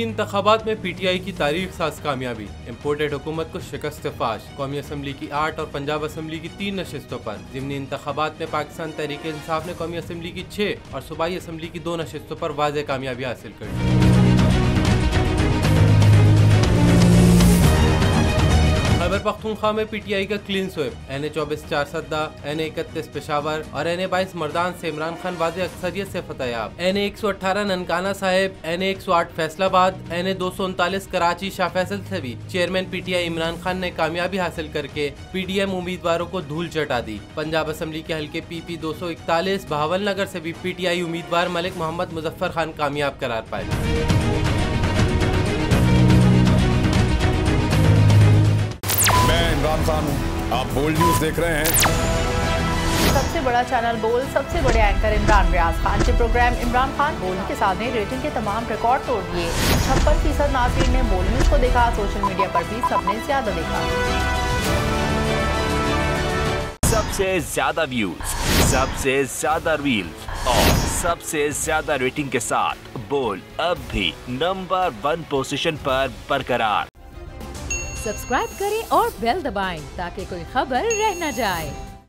इंतखाबात में PTI की तारीख साज कामयाबी, इम्पोर्टेड हुकूमत को शिकस्त फाश। कौमी असम्बली की 8 और पंजाब असम्बली की 3 नशिस्तों पर ज़िमनी इंतखाबात में पाकिस्तान तहरीक इंसाफ ने कौमी असम्बली की 6 और सूबाई असम्बली की 2 नशिस्तों पर वाज़ेह कामयाबी हासिल कर ली। खैबर पख्तूनख्वा में PTI का clean sweep, NA-24 Charsadda, NA-31 Peshawar और NA-22 मर्दान से इमरान खान वाज़ेह अक्सरियत से फतहयाब। NA-118 Nankana Sahib, NA-108 Faisalabad, NA-239 Karachi Shah Faisal से भी चेयरमैन PTI इमरान खान ने कामयाबी हासिल करके PDM उम्मीदवारों को धूल चटा दी। पंजाब असम्बली के हल्के PP 241 बहावलनगर से भी PTI उम्मीदवार मलिक मोहम्मद मुजफ्फर खान कामयाब करार पाए। इमरान खान हूं, आप बोल्ड न्यूज देख रहे हैं। सबसे बड़ा चैनल बोल, सबसे बड़े एंकर इमरान रियाज खान के प्रोग्राम इमरान खान बोल के साथ रेटिंग के तमाम रिकॉर्ड तोड़ दिए। 56% नाज़रीन ने बोल न्यूज को देखा। सोशल मीडिया पर भी सबने ज्यादा देखा। सबसे ज्यादा व्यूज, सबसे ज्यादा रील्स और सबसे ज्यादा रेटिंग के साथ बोल अब भी नंबर 1 पोजीशन पर बरकरार। सब्सक्राइब करें और बेल दबाएं ताकि कोई खबर रह न जाए।